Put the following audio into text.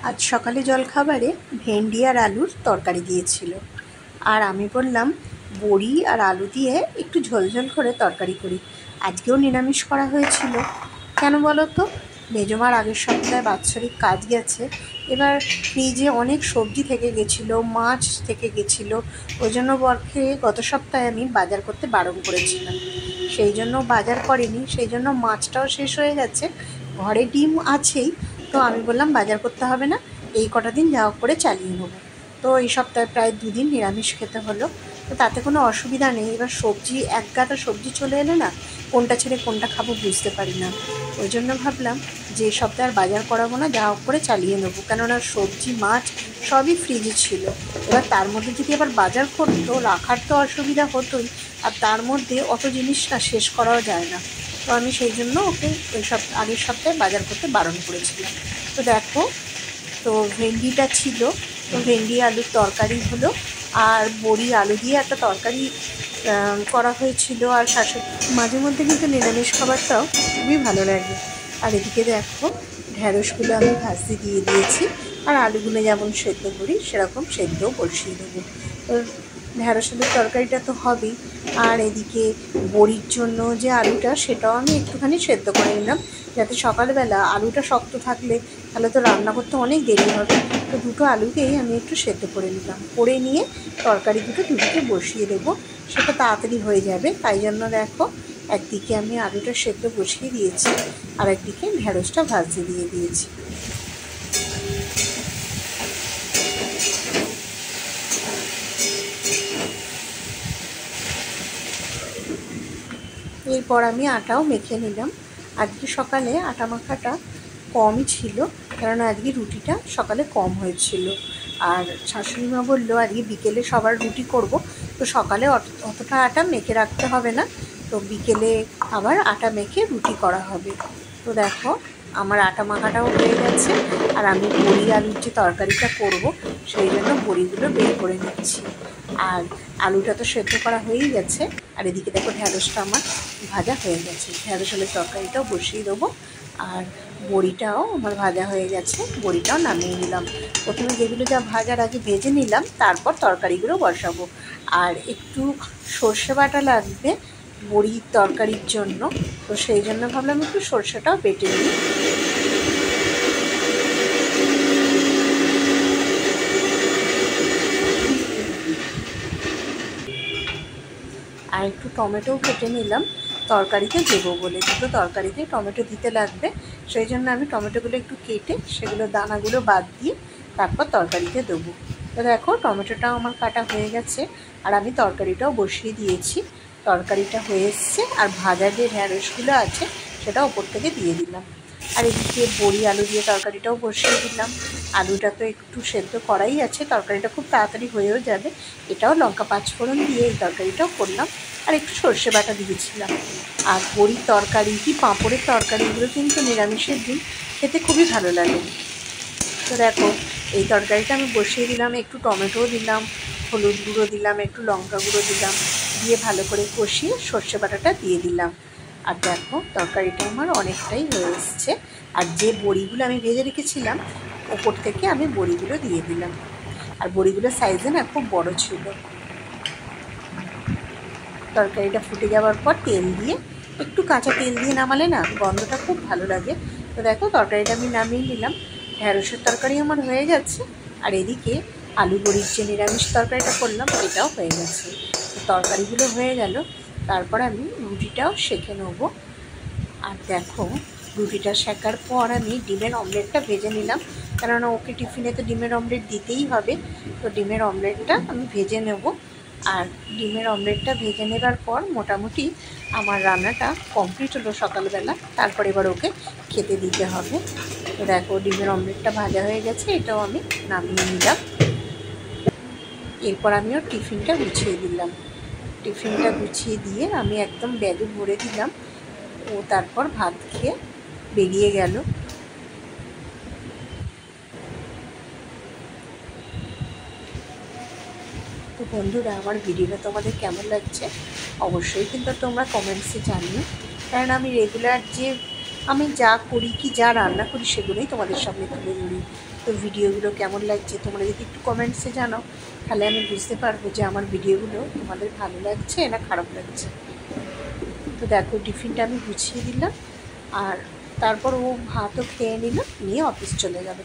আজ সকালে জলখাবারে ভেন্ডি আর আলুর তরকারি দিয়েছিল, আর আমি বললাম বড়ি আর আলু দিয়ে একটু ঝোলঝোল করে তরকারি করি। আজকেও নিরামিষ করা হয়েছিল। কেন বলো তো? মেজমার আগের সপ্তাহে বাৎসরিক কাজ গেছে, এবার ফ্রিজে অনেক সবজি থেকে গেছিলো, মাছ থেকে গেছিলো। ওই জন্য বরকে গত সপ্তাহে আমি বাজার করতে বারণ করেছিলাম, সেই জন্য বাজার করেনি। সেই জন্য মাছটাও শেষ হয়ে গেছে, ঘরে ডিম আছেই। তো আমি বললাম বাজার করতে হবে না, এই কটা দিন যা হোক করে চালিয়ে নেবো। তো এই সপ্তাহে প্রায় 2 দিন নিরামিষ খেতে হলো, তো তাতে কোনো অসুবিধা নেই। এবার সবজি এক গাদা সবজি চলে এলে না, কোনটা ছেড়ে কোনটা খাবো বুঝতে পারি না। ওই জন্য ভাবলাম যে এই সপ্তাহে আর বাজার করাবো না, যা হোক করে চালিয়ে নেবো। কেননা সবজি মাছ সবই ফ্রিজে ছিল, এবার তার মধ্যে যদি আবার বাজার করতো, রাখার তো অসুবিধা হতোই, আর তার মধ্যে অত জিনিস না শেষ করাও যায় না। তো আমি সেই জন্য ওকে ওই আগের সপ্তাহে বাজার করতে বারণ করেছিলাম। তো দেখো, তো ভেন্ডিটা ছিল, তো ভেন্ডি আলুর তরকারি হলো, আর বড়ি আলু দিয়ে একটা তরকারি করা হয়েছিল। আর শাশুড়ি মাঝে মধ্যে কিন্তু নিরামিষ খাবারটাও খুবই ভালো লাগে। আর এদিকে দেখো, ঢ্যাঁড়সগুলো আমি ভাজতে দিয়ে দিয়েছি, আর আলুগুলো যেমন সেদ্ধ করি সেরকম সেদ্ধও বসিয়ে দেবো। তো ঢ্যাঁড়স আলুর তরকারিটা তো হবেই, আর এদিকে বড়ির জন্য যে আলুটা, সেটাও আমি একটুখানি সেদ্ধ করে নিলাম, যাতে সকালবেলা আলুটা শক্ত থাকলে তাহলে তো রান্না করতে অনেক দেরি হবে। তো দুটো আলুকেই আমি একটু সেদ্ধ করে নিলাম, করে নিয়ে তরকারি দুটোকে বসিয়ে দেবো, সেটা তাড়াতাড়ি হয়ে যাবে। তাই জন্য দেখো, একদিকে আমি আলুটা সেদ্ধ বসিয়ে দিয়েছি, আর একদিকে ঢ্যাঁড়সটা ভাজতে দিয়ে দিয়েছি। এরপর আমি আটাও মেখে নিলাম। আজকে সকালে আটা মাখাটা কমই ছিল, কারণ আজকে রুটিটা সকালে কম হয়েছিল। আর শাশুড়িমা বললো আজকে বিকেলে সবার রুটি করব, তো সকালে অতটা আটা মেখে রাখতে হবে না, তো বিকেলে আবার আটা মেখে রুটি করা হবে। তো দেখো, আমার আটা মাখাটাও হয়ে গেছে, আর আমি বড়ি আলুর যে তরকারিটা করব সেই জন্য বড়িগুলো বের করে নিচ্ছি। আর আলুটা তো সেদ্ধ করা হয়েই গেছে, আর এদিকে দেখো ঢ্যাঁড়সটা আমার ভাজা হয়ে গেছে। ঢ্যাঁড়স আলুর তরকারিটাও বসিয়ে দেবো, আর বড়িটাও আমার ভাজা হয়ে গেছে, বড়িটাও নামিয়ে নিলাম। প্রথমে যেগুলো যা ভাজার আগে ভেজে নিলাম, তারপর তরকারিগুলো বসাবো। আর একটু সর্ষে বাটা লাগবে বড়ির তরকারির জন্য, তো সেই জন্য ভাবলাম একটু সর্ষেটাও বেটে নিই। আর একটু টমেটোও কেটে নিলাম তরকারিতে দেবো বলে, দুটো তরকারিতে টমেটো দিতে লাগবে, সেই জন্য আমি টমেটোগুলো একটু কেটে সেগুলো দানাগুলো বাদ দিয়ে তারপর তরকারিতে দেবো। তো দেখো, টমেটোটাও আমার কাটা হয়ে গেছে, আর আমি তরকারিটাও বসিয়ে দিয়েছি। তরকারিটা হয়ে এসছে, আর ভাজা যে ঢ্যাঁড়সগুলো আছে সেটা ওপর থেকে দিয়ে দিলাম। আর এদিকে বড়ি আলু দিয়ে তরকারিটাও বসিয়ে দিলাম। আলুটা তো একটু সেদ্ধ করাই আছে, তরকারিটা খুব তাড়াতাড়ি হয়েও যাবে। এটাও লঙ্কা পাঁচফোড়ন দিয়ে এই তরকারিটাও করলাম, আর একটু সর্ষে বাটা দিয়েছিলাম। আর বড়ির তরকারি কি পাঁপড়ের তরকারি, এগুলো কিন্তু নিরামিষের দিন খেতে খুবই ভালো লাগে। তো দেখো, এই তরকারিটা আমি বসিয়ে দিলাম, একটু টমেটোও দিলাম, হলুদ গুঁড়ো দিলাম, একটু লঙ্কা গুঁড়ো দিলাম, দিয়ে ভালো করে কষিয়ে সর্ষে বাটাটা দিয়ে দিলাম। আর দেখো, তরকারিটা আমার অনেকটাই হয়ে এসছে। আর যে বড়িগুলো আমি ভেজে রেখেছিলাম, ওপর থেকে আমি বড়িগুলো দিয়ে দিলাম। আর বড়িগুলোর সাইজে না খুব বড় ছিল। তরকারিটা ফুটে যাওয়ার পর তেল দিয়ে, একটু কাঁচা তেল দিয়ে নামালে না গন্ধটা খুব ভালো লাগে। তো দেখো, তরকারিটা আমি নামিয়ে নিলাম। ঢ্যাঁড়সের তরকারি আমার হয়ে গেছে, আর এদিকে আলু বড়ির যে নিরামিষ তরকারিটা করলাম এটাও হয়ে গেছে। তো তরকারিগুলো হয়ে গেল, তারপর আমি রুটিটাও সেঁকে নেবো। আর দেখো, রুটিটা সেঁকার পর আমি ডিমের অমলেটটা ভেজে নিলাম, কেননা ওকে টিফিনে তো ডিমের অমলেট দিতেই হবে। তো ডিমের অমলেটটা আমি ভেজে নেব। আর ডিমের অমলেটটা ভেজে নেবার পর মোটামুটি আমার রান্নাটা কমপ্লিট হলো সকালবেলা। তারপর এবার ওকে খেতে দিতে হবে। তো দেখো, ডিমের অমলেটটা ভাজা হয়ে গেছে, এটাও আমি নামিয়ে নিলাম। এরপর আমি ওর টিফিনটা গুছিয়ে দিলাম। টিফিনটা গুছিয়ে দিয়ে আমি একদম ব্যাগে ভরে দিলাম। ও তারপর ভাত খেয়ে বেরিয়ে গেল। তো বন্ধুরা, আমার ভিডিওটা তোমাদের কেমন লাগছে অবশ্যই কিন্তু তোমরা কমেন্টসে জানিও, কারণ আমি রেগুলার যে আমি যা করি কি যা রান্না করি সেগুলোই তোমাদের সামনে তুলে ধরি। তো ভিডিওগুলো কেমন লাগছে তোমরা যদি একটু কমেন্টসে জানাও, তাহলে আমি বুঝতে পারবো যে আমার ভিডিওগুলো তোমাদের ভালো লাগছে না খারাপ লাগছে। তো দেখো টিফিনটা আমি গুছিয়ে দিলাম, আর তারপর ও ভাতও খেয়ে নিল, নিয়ে অফিস চলে যাবে।